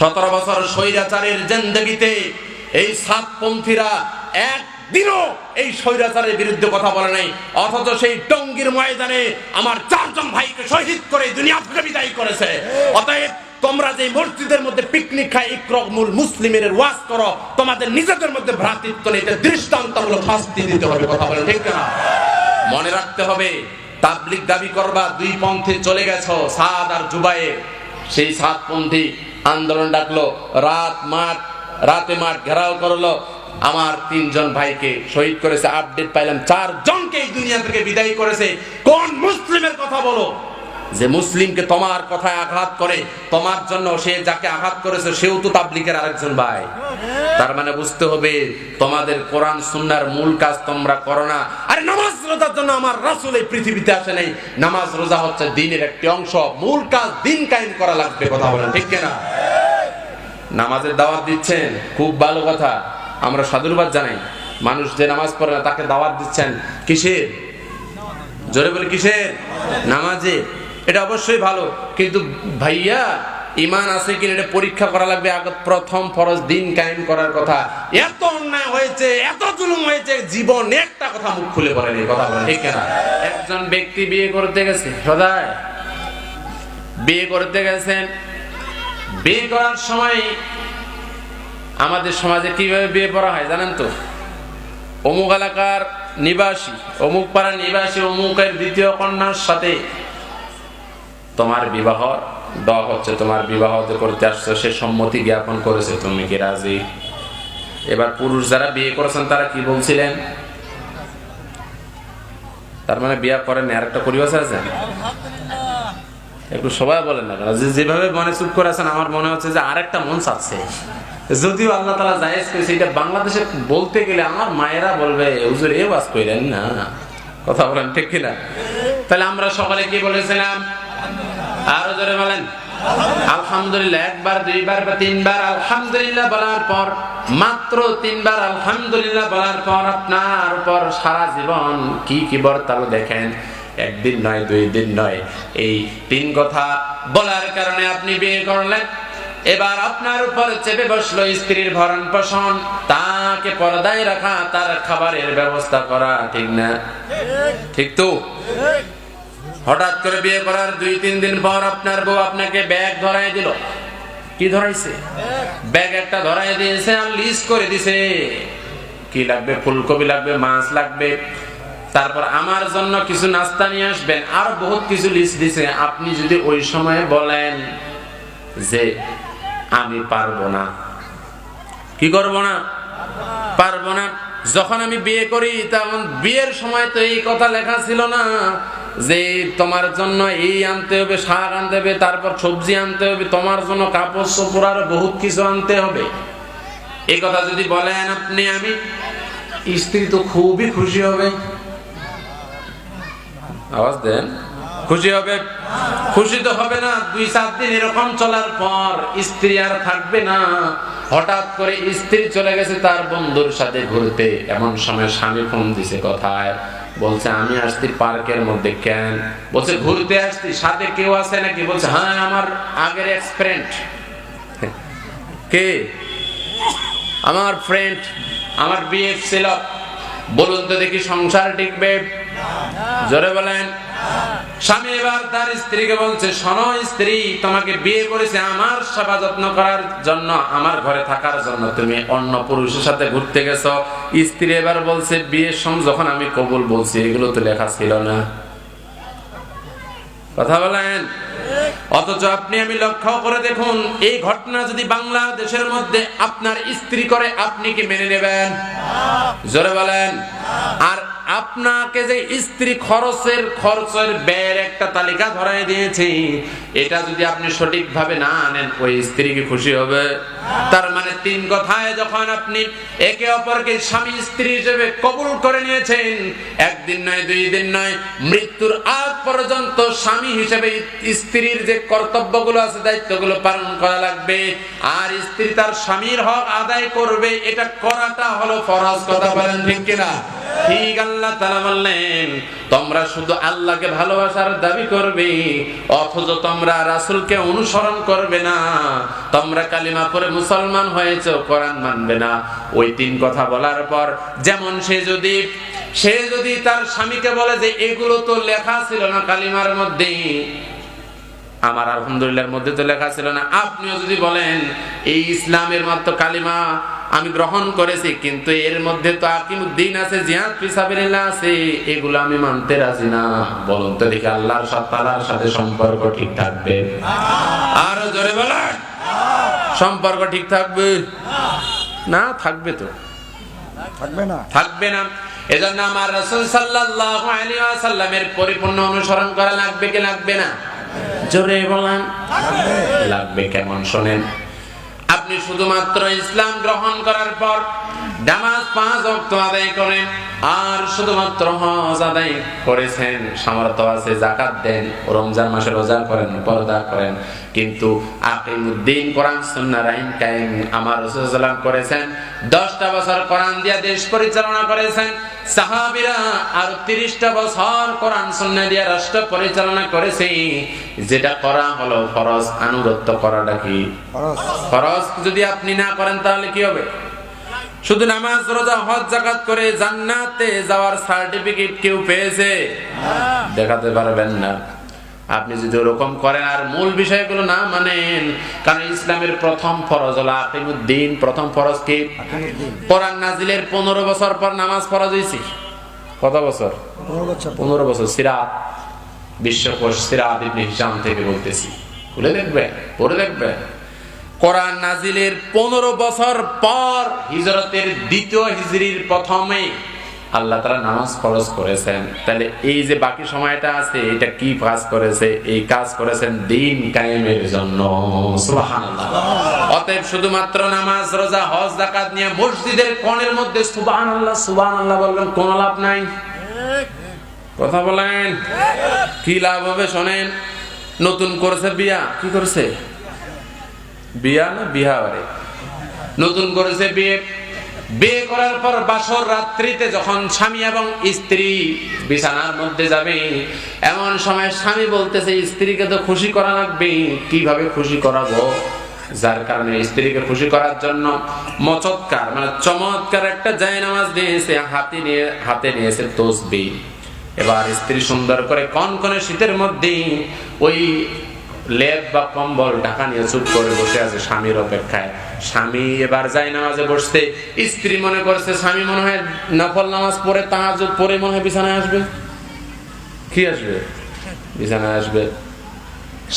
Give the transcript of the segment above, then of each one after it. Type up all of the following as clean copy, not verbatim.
17 বছর স্বৈরাচারের জিন্দেগিতে এই সাতপন্থীরা একদিনও এই স্বৈরাচারের বিরুদ্ধে কথা বলে নাই, অথচ সেই টঙ্গীর ময়দানে আমার 4 জন ভাইকে শহীদ করে দুনিয়া থেকে বিদায় করেছে। অতএব তোমরা যে মসজিদের মধ্যে পিকনিক খায় ইকরামুল মুসলিমের ওয়াজ করো, তোমাদের নিজেদের মধ্যে ভ্রাতৃত্ব নেই, দৃষ্টান্তমূলক শাস্তি দিতে হবে। কথা বলেন ঠিক না? মনে রাখতে হবে, তাবলিগ দাবি করবা, দুই পন্থে চলে গেছো, সাদ আর জুবায়ের। সেই সাতপন্থী আন্দোলন ডাকলো, রাতে মাঠ ঘেরাও করলো, আমার 3 জন ভাইকে শহীদ করেছে। আপডেট পাইলাম 4 জনকে এই দুনিয়া থেকে বিদায় করেছে। কোন মুসলিমের কথা বলো যে মুসলিমকে তোমার কথায় আঘাত করে? তোমার জন্য সে যাকে আঘাত করেছে সেও তো তাবলিগের আরেকজন ভাই। তার মানে বুঝতে হবে তোমাদের কোরআন সুন্নাহর মূল কাজ তোমরা করো না। আরে নামাজ রোজার জন্য আমার রাসূল এই পৃথিবীতে আসে নাই। নামাজ রোজা হচ্ছে দ্বীনের একটি অংশ, মূল কাজ দ্বীন কায়েম করা লাগবে। কথা বলেন ঠিক কিনা? নামাজের দাওয়াত দিচ্ছেন, খুব ভালো কথা, আমরা সাধুবাদ জানাই। মানুষ যে নামাজ পড়ে না তাকে দাওয়াত দিচ্ছেন কিসের? জোরে বলে কিসের? নামাজে। এটা অবশ্যই ভালো, কিন্তু ভাইয়া ঈমান আছে কিনা এটা পরীক্ষা করা লাগবে। আগে প্রথম ফরজ দ্বীন কায়েম করার কথা। এত অন্যায় হয়েছে, এত জুলুম হয়েছে, জীবন একটা কথা মুখ খুলে বলেনি। কথা বলেন ঠিক কিনা? একজন ব্যক্তি বিয়ে করতে গেছে, সদায় বিয়ে করতে গেছেন। বিয়ে করার সময় আমাদের সমাজে কিভাবে বিয়ে করা হয় জানেন তো? অমুক এলাকার নিবাসী, অমুক পাড়ার নিবাসী অমুকের দ্বিতীয় কন্যার সাথে তোমার বিবাহ দেওয়া হচ্ছে, তোমার বিবাহ যে করতে আসছো সে সম্মতি জ্ঞাপন করেছে, তুমি কি রাজি? এবার পুরুষ যারা বিয়ে করেছেন তারা কি বলছিলেন? তার মানে বিয়ে করেন, আর একটা পরিবেশ আছে। একটু সবাই বলেন না, যেভাবে মনে চুপ করে আছেন আমার মনে হচ্ছে যে আরেকটা মন চাচ্ছে। যদিও আল্লাহ তাআলা জায়েজ করেছে, এটা বাংলাদেশে বলতে গেলে আমার মায়েরা বলবে হুজুর এ ওয়াজ কইলেন না। কথা বলেন ঠিক কিনা? তাহলে আমরা সকালে কি বলেছিলাম? আরো জোরে বলেন আলহামদুলিল্লাহ। একবার, দুইবার বা 3 বার আলহামদুলিল্লাহ বলার পর, মাত্র 3 বার আলহামদুলিল্লাহ বলার পর আপনার উপর সারা জীবন কি কি বর্তালো দেখেন। একদিন নয়, 2 দিন নয়, এই 3 কথা বলার কারণে আপনি বিয়ে করলেন। এবার আপনার উপর চেপে বসলো স্ত্রীর ভরণ পোষণ, তাকে পর্দায় রাখা, তার খাবারের ব্যবস্থা করা, ঠিক না? ঠিক তো? হঠাৎ করে বিয়ে করার 2-3 দিন পর আপনার বউ আপনাকে ব্যাগ ধরাই দিল। কি ধরাইছে? ব্যাগ একটা ধরাই দিয়েছে আর লিস্ট করে দিছে কি লাগবে। ফুলকপি লাগবে, মাছ লাগবে, তারপর আমার জন্য কিছু নাস্তা নিয়ে আসবেন, আর বহুত কিছু লিস্ট দিছে। আপনি যদি ওই সময় বলেন যে আমি পারবো না, কি করবো না? পারবো না। যখন আমি বিয়ে করি তখন বিয়ের সময় তো এই কথা লেখা ছিল না যে তোমার জন্য এই আনতে হবে, শাক আনতে হবে, তারপর সবজি আনতে হবে, তোমার জন্য কাপড় চোপড় আর বহুত কিছু আনতে হবে। এই কথা যদি বলেন আপনি, আমি, স্ত্রী তো খুবই খুশি হবে। আওয়াজ দেন, খুশি হবে? খুশি তো হবে না। 2-4 দিন এরকম চলার পর স্ত্রী আর থাকবে না। হঠাৎ করে স্ত্রী চলে গেছে তার বন্ধুর সাথে ঘুরতে। এমন সময় স্বামী ফোন দিছে, কথায় বলছে আমি আসছি পার্কের মধ্যে। কেন? বলছে ঘুরতে আসছি। সাথে কেউ আছে নাকি? বলছে হ্যাঁ আমার আগের এক্স ফ্রেন্ড। কে? আমার ফ্রেন্ড, আমার বিএফ ছিল। বলুন তো দেখি সংসার টিকবে? জোরে বলেন। স্বামী এবার তার স্ত্রীকে বলছে শোনো স্ত্রী, তোমাকে বিয়ে করেছে আমার সেবা যত্ন করার জন্য, আমার ঘরে থাকার জন্য, তুমি অন্য পুরুষের সাথে ঘুরতে গেছো। স্ত্রী এবার বলছে বিয়ের সময় যখন আমি কবুল বলছি এগুলো তো লেখা ছিল না। কথা বলেন। অথচ আপনি আমি লক্ষ্য করে দেখুন, এই ঘটনা যদি বাংলাদেশের মধ্যে আপনার স্ত্রী করে, আপনি কি মেনে নেবেন? জোরে বলেন। আর আপনাকে যে স্ত্রী খরচের ব্যয়ের একটা তালিকা ধরাই দিয়েছে, এটা যদি আপনি সঠিকভাবে না আনেন, ওই স্ত্রী কি খুশি হবে? তার মানে 3 কথায় যখন আপনি একে অপরকে স্বামী স্ত্রী হিসেবে কবুল করে নিয়েছেন, 1 দিন নয়, 2 দিন নয়, মৃত্যুর আগ পর্যন্ত স্বামী হিসেবে স্ত্রীর যে কর্তব্যগুলো আছে, দায়িত্বগুলো পালন করা লাগবে। আর স্ত্রী তার স্বামীর হক আদায় করবে, এটা করাটা হলো ফরজ। কথা বলেন ঠিক কিনা? ঠিক আল্লাহ তাআলা বললেন তোমরা শুধু আল্লাহকে ভালোবাসার দাবি করবে অথচ তোমরা রাসূলকে অনুসরণ করবে না, তোমরা কালিমা পড়ে মুসলমান হয়েছে কোরআন মানবে না। ওই তিন কথা বলার পর যেমন সে যদি তার স্বামীকে বলে যে এগুলো তো লেখা ছিল না কালিমার মধ্যে, আমার আলহামদুলিল্লাহর মধ্যে তো লেখা ছিল না, আপনিও যদি বলেন এই ইসলামের মাত্র কালিমা আমি গ্রহণ করেছি কিন্তু এর মধ্যে তো আকিমুদ্দিন আছে, জিহাদ ফি সাবিলিল্লাহ আছে, এগুলো আমি মানতে রাজি না, বলুন তো দেখি আল্লাহর তাআলার সাথে সম্পর্ক ঠিক থাকবে? আর জোরে বলেন, সম্পর্ক ঠিক থাকবে না? থাকবে তো থাকবে না। এজন্য আমার রাসূল সাল্লাল্লাহু আলাইহি ওয়াসাল্লামের পরিপূর্ণ অনুসরণ করা লাগবে কি লাগবে না? জোরে বলেন লাগবে। কেমন শোনেন, আপনি শুধুমাত্র ইসলাম গ্রহণ করার পর নামাজ 5 ওয়াক্ত আদায় করেন আর শুধুমাত্র হজ আদায় করেছেন, সামর্থ্য আছে যাকাত দেন, রমজান মাসে রোজা করেন, পর্দা করেন, কিন্তু আকিমুদ্দিন কোরআন সুন্নাহ রাইম কায়েম আমার রাসূল সাল্লাল্লাহু আলাইহি ওয়াসাল্লাম করেছেন। 10টা বছর কোরআন দিয়ে দেশ পরিচালনা করেছেন, সাহাবীরা আর 30টা বছর কোরআন সুন্নাহ দিয়ে রাষ্ট্র পরিচালনা করেছে। যেটা করা হলো ফরজ, আনুগত্য করাটা কি ফরজ? যদি আপনি না করেন তাহলে কি হবে? শুধু নামাজ রোজা হজ যাকাত করে জান্নাতে যাওয়ার সার্টিফিকেট কেউ পেয়েছে? দেখাতে পারবেন না। আপনি যদি ওরকম করেন আর মূল বিষয়গুলো না মানেন, কারণ ইসলামের প্রথম ফরজ হলো আকিমুদ্দিন। প্রথম ফরজ কি? কোরআন নাজিলের 15 বছর পর নামাজ ফরজ হয়েছে। কত বছর? 15 বছর। সিরাত বিশ্বকোষ সিরাত ইবনে হিশাম থেকে বলতেছি, খুলে দেখবেন, পড়ে দেখবেন। কোরআন নাজিলের 15 বছর পর হিজরতের দ্বিতীয় হিজরির প্রথমে আল্লাহ তাআলা নামাজ ফরজ করেছেন। তাহলে এই যে বাকি সময়টা আছে এটা কি কাজ করেছে? এই কাজ করেছেন দ্বীন কায়েমের জন্য। সুবহানাল্লাহ। অতএব শুধুমাত্র নামাজ রোজা হজ যাকাত নিয়ে মসজিদের কোণের মধ্যে সুবহানাল্লাহ সুবহানাল্লাহ বলবেন, কোনো লাভ নাই। কথা বলেন, কি লাভ হবে? শোনেন, নতুন করেছে বিয়া, কি করেছে? বিয়া না বিহারে নতুন করেছে বিয়ে। বিয়ে করার পর বাসর রাত্রিতে যখন স্বামী এবং স্ত্রী বিছানার মধ্যে যাবে, এমন সময় স্বামী বলতেছে স্ত্রীকে তো খুশি করা লাগবে, কিভাবে খুশি করাবো? যার কারণে স্ত্রীকে খুশি করার জন্য মচৎকার মানে চমৎকার একটা জায়নামাজ দিয়েছে, হাতে নিয়েছে তসবিহ। এবার স্ত্রী সুন্দর করে কনকনে শীতের মধ্যে ওই লেপ বা কম্বল ঢাকা নিয়ে চুপ করে বসে আছে স্বামীর অপেক্ষায়। স্বামী এবার জায়নামাজে বসতে, স্ত্রী মনে করছে স্বামী মনে হয় নফল নামাজ পড়ে তাহাজ্জুদ পড়ে মনে হয় বিছানায় আসবে। কি আসবে? বিছানায় আসবে।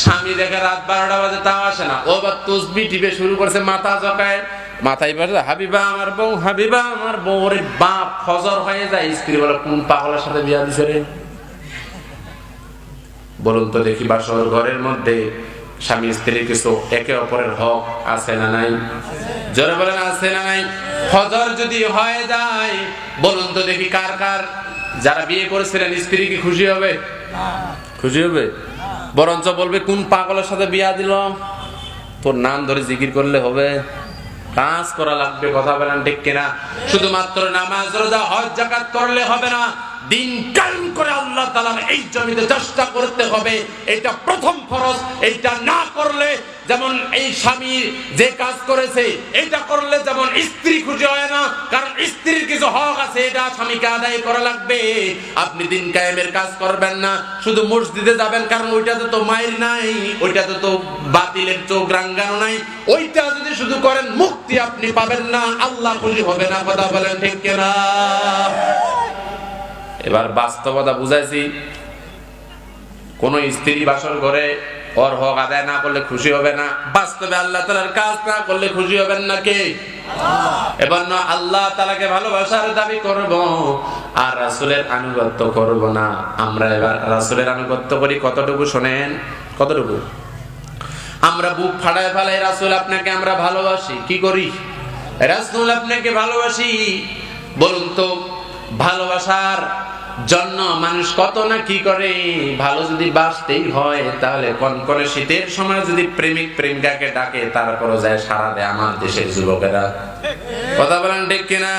স্বামী দেখে রাত 12টা বাজে তাও আসে না, ও বা তসবিহ টিপে শুরু করছে, মাথা জকায়, মাথায় বসে হাবিবা আমার বউ, হাবিবা আমার বউ। ওরে বাপ, ফজর হয়ে যায়। স্ত্রী বলে কোন পাগলের সাথে বিয়া দিছে রে? বলুন তো দেখি, বাসর ঘরের মধ্যে স্বামী স্ত্রীর কিছু একে অপরের হক আছে না নাই? জোরে বলেন, আছে না নাই? ফজর যদি হয়ে যায়, বলুন তো দেখি কার কার যারা বিয়ে করেছিলেন স্ত্রী কি খুশি হবে? খুশি হবে? বরঞ্চ বলবে কোন পাগলের সাথে বিয়া দিল, তোর নাম ধরে জিকির করলে হবে, কাজ করা লাগবে। কথা বলেন ঠিক কিনা? শুধুমাত্র নামাজ রোজা হজ যাকাত করলে হবে না, দিন কায়েম করে আল্লাহ তাআলার এই জমিতে চেষ্টা করতে হবে। এটা প্রথম ফরজ। এটা না করলে যেমন এই স্বামী যে কাজ করেছে এটা করলে যেমন স্ত্রী খুশি হয় না, কারণ স্ত্রীর কিছু হক আছে, এটা স্বামীকে আদায় করা লাগবে। আপনি দিন কায়েমের কাজ করবেন না, শুধু মসজিদে যাবেন, কারণ ওইটাতে তো মায়ের নাই, ওইটাতে তো বাতিলের চোখ রাঙ্গানো নাই। ওইটা যদি শুধু করেন মুক্তি আপনি পাবেন না, আল্লাহ খুশি হবে না। কথা বলেন ঠিক কিনা? এবার বাস্তবতা বুঝাইছি। কোন স্ত্রী বাসর ঘরে ওর হক আদায় না করলে খুশি হবে না, বাস্তবে আল্লাহ তাআলার কাজ না করলে খুশি হবেন না কে? এবার না আল্লাহ তাআলাকে ভালোবাসার দাবি করব আর রাসূলের আনুগত্য করব না। আমরা এবার রাসূলের আনুগত্য করি কতটুকু শোনেন, কতটুকু? আমরা বুক ফাড়ায় ফেলাই, রাসূল আপনাকে আমরা ভালোবাসি। কি করি? রাসূল আপনাকে ভালোবাসি। বলুন তো, ভালোবাসার জন্য মানুষ কত না কি করে। ভালো যদি বাসতেই হয় তাহলে কনকনে শীতের সময় যদি প্রেমিক প্রেমিকাকে ডাকে তারপরও যায় সারা দেয় আমার দেশের যুবকেরা। কথা বলেন ঠিক কিনা?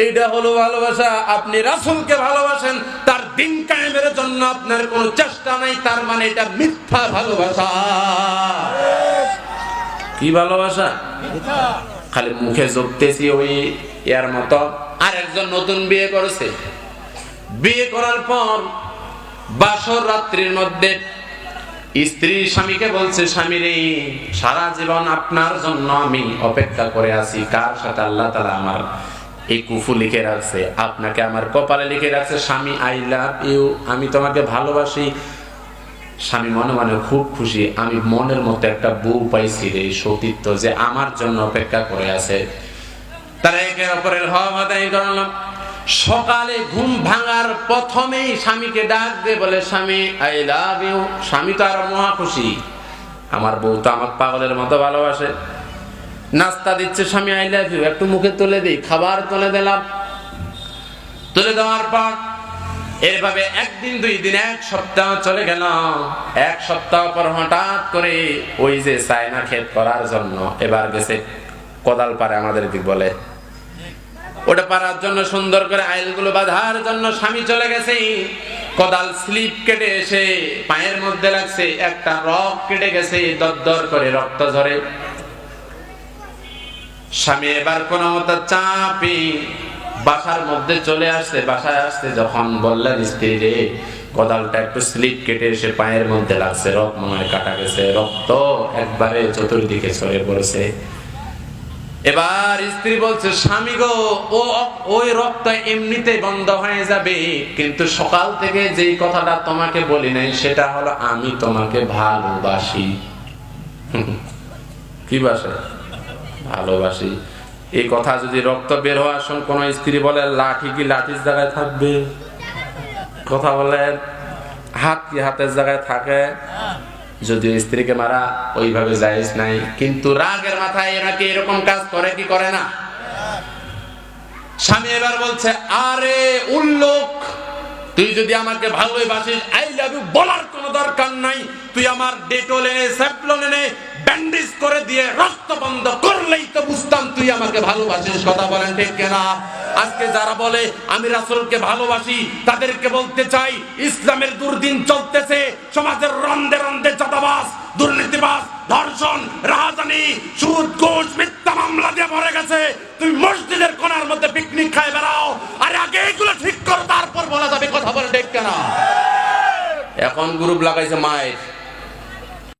এইটা হলো ভালোবাসা। আপনি রাসূলকে ভালোবাসেন, তার দিন কায়েমের জন্য আপনার কোনো চেষ্টা নাই, তার মানে এটা মিথ্যা ভালোবাসা। কি ভালোবাসা? খালি মুখে জপতেছি ওই এর মতো। আর একজন নতুন বিয়ে করেছে, বিয়ে করার পর বাসর রাত্রির মধ্যে স্ত্রী স্বামীকে বলছে, স্বামী রে, সারা জীবন আপনার জন্য আমি অপেক্ষা করে আছি। কার সাথে? আল্লাহ তাআলা আমার এই কুফু লিখে রাখছে, আপনাকে আমার কপালে লিখে রাখছে। স্বামী, আই লাভ ইউ, আমি তোমাকে ভালোবাসি। স্বামী মনে মনে খুব খুশি, আমি মনের মতো একটা বউ পাইছি রে, সতীত্ব, যে আমার জন্য অপেক্ষা করে আছে। তারা একে অপরের হক আদায় করলাম। সকালে ঘুম ভাঙার প্রথমেই স্বামীকে ডাক দিয়ে বলে, স্বামী আই লাভ ইউ। স্বামী তো আর মহা খুশি, আমার বউ তো আমার পাগলের মতো ভালোবাসে। নাস্তা দিচ্ছে, স্বামী আই লাভ ইউ, একটু মুখে তুলে দিই। খাবার তুলে দিলাম, তুলে দেওয়ার পর এভাবে একদিন, 2 দিন, 1 সপ্তাহ চলে গেল। 1 সপ্তাহ পর হঠাৎ করে ওই যে চায়না ক্ষেত করার জন্য এবার গেছে কোদাল পারে, আমাদের দিক বলে, ওটা পারার জন্য সুন্দর করে আইলগুলো বাঁধার জন্য স্বামী চলে গেছে। কোদাল স্লিপ কেটে এসে পায়ের মধ্যে লাগছে, একটা রক কেটে গেছে, দরদর করে রক্ত ঝরে। স্বামী এবার কোন মতো চাপি বাসার মধ্যে চলে আসছে। বাসায় আসতে যখন বললেন স্ত্রী রে, কোদালটা একটু স্লিপ কেটে এসে পায়ের মধ্যে লাগছে, রক মনে হয় কাটা গেছে, রক্ত একবারে চতুর্দিকে ছড়িয়ে পড়েছে। এবার স্ত্রী বলছে, স্বামী গো, ওই রক্ত এমনিতে বন্ধ হয়ে যাবে, কিন্তু সকাল থেকে যেই কথাটা তোমাকে বলি নাই সেটা হলো আমি তোমাকে ভালোবাসি। কি বাসে? ভালোবাসি। এই কথা যদি রক্ত বের হওয়ার সময় কোন স্ত্রী বলে, লাঠি কি লাঠির জায়গায় থাকবে? কথা বলে, হাত কি হাতের জায়গায় থাকে? যদিও স্ত্রীকে মারা ওইভাবে জায়েজ নাই, কিন্তু রাগের মাথায় নাকি এরকম কাজ করে কি করে না? স্বামী এবার বলছে, আরে উল্লোক, তুই যদি আমাকে ভালোবাসিস, আই লাভ ইউ বলার কোনো দরকার নাই। তুই আমার ডেটল এনে, স্যাভলন এনে ব্যান্ডেজ করে দিয়ে রক্ত বন্ধ করলেই তো বুঝতাম তুই আমাকে ভালোবাসিস। কথা বলেন ঠিক কিনা? আজকে যারা বলে আমি রাসূলকে ভালোবাসি, তাদেরকে বলতে চাই, ইসলামের দুর্দিন চলতেছে, সমাজের রন্ধে রন্ধে চাঁদাবাজ, দুর্নীতিবাজ, ধর্ষণ, রাহাজানি, সুদ, ঘুষ, মিথ্যা মামলা দিয়ে ভরে গেছে। তুমি মসজিদের কোণার মধ্যে পিকনিক খায় বেড়াও, আর আগে এগুলো ঠিক করো, তারপর বলা যাবে। কথা বলে ঠিক কিনা? এখন গ্রুপ লাগাইছে মায়ের,